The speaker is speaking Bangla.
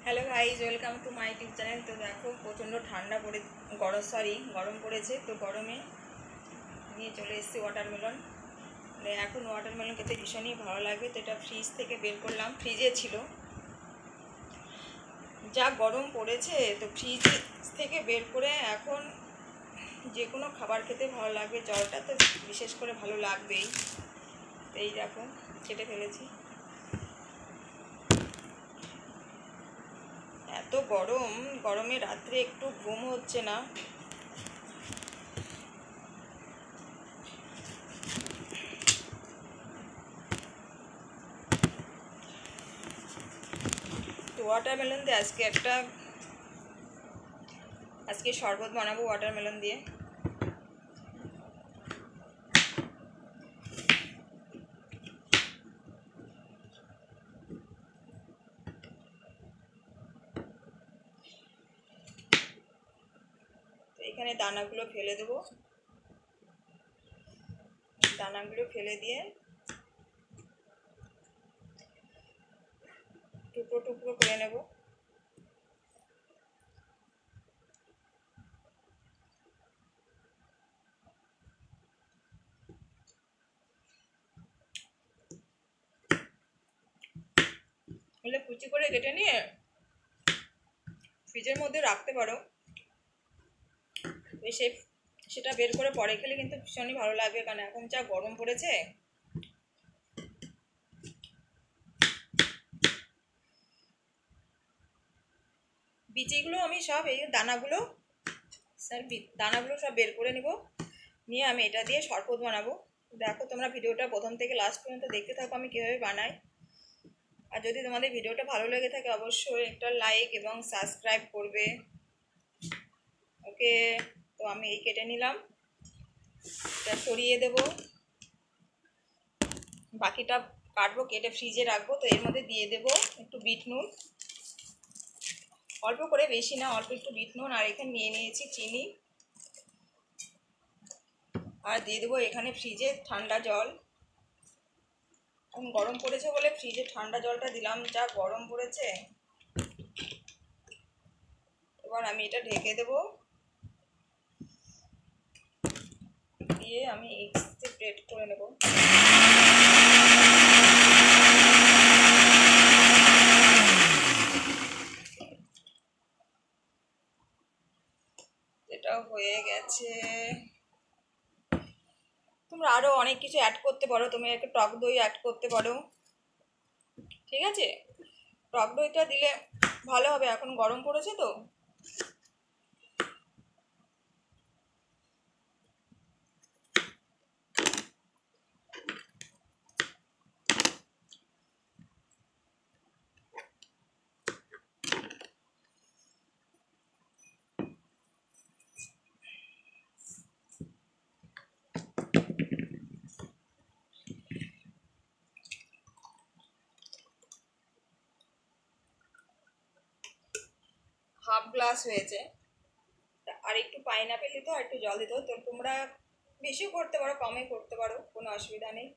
Hello guys, welcome to my YouTube channel. তো দেখো প্রচণ্ড ঠান্ডা পড়ে গরম পড়েছে। তো গরমে নিয়ে চলে এসেছি ওয়াটারমেলন। এখন ওয়াটারমেলন খেতে ভীষণই ভালো লাগে। তো এটা ফ্রিজ থেকে বের করলাম, ফ্রিজে ছিল। যা গরম পড়েছে, তো ফ্রিজ থেকে বের করে এখন যে কোনো খাবার খেতে ভালো লাগবে। জলটা তো বিশেষ করে ভালো লাগবেই। এই দেখো কেটে ফেলেছি। এত গরমে রাত্রে একটু ঘুম হচ্ছে না। তো ওয়াটারমেলন দিয়ে আজকে শরবত বানাবো ওয়াটারমেলন দিয়ে। তো এখানে দানাগুলো ফেলে দেবো। দানাগুলো ফেলে দিয়ে টুকরো টুকরো করে নেব। হলে কুচি করে কেটে নিয়ে ফ্রিজের মধ্যে রাখতে পারো। সেটা বের করে পরে খেলে কিন্তু ভীষণই ভালো লাগবে, কারণ এখন যা গরম পড়েছে। বিচিগুলো আমি সব এই দানাগুলো সব বের করে নিব। নিয়ে আমি এটা দিয়ে শরবত বানাবো। দেখো তোমরা ভিডিওটা প্রথম থেকে লাস্ট পর্যন্ত দেখতে থাকো আমি কীভাবে বানাই। আর যদি তোমাদের ভিডিওটা ভালো লেগে থাকে অবশ্যই একটা লাইক এবং সাবস্ক্রাইব করবে। ওকে, তো আমি এই কেটে নিলাম, এটা সরিয়ে দেব। বাকিটা কাটবো, কেটে ফ্রিজে রাখবো। তো এর মধ্যে দিয়ে দেব একটু বিট নুন, অল্প করে, বেশি না, অল্প একটু বিট নুন। আর এখানে নিয়ে নিয়েছি চিনি। আর দিয়ে দেবো এখানে ফ্রিজে ঠান্ডা জল। এখন গরম পড়েছে বলে ফ্রিজে ঠান্ডা জলটা দিলাম, যা গরম পড়েছে। এবার আমি এটা ঢেকে দেবো, দিয়ে আমি সেপারেট করে নেব। এটা হয়ে গেছে। তোমরা আরো অনেক কিছু অ্যাড করতে পারো, তুমি একটু টক দই অ্যাড করতে পারো, ঠিক আছে? টক দইটা দিলে ভালো হবে, এখন গরম পড়েছে তো। হাফ গ্লাস হয়েছে। আর একটু পাইনাপেল দিতে, আর একটু জল দিতে। তো তোমরা বেশিও করতে পারো, কমে করতে পারো, কোনো অসুবিধা নেই।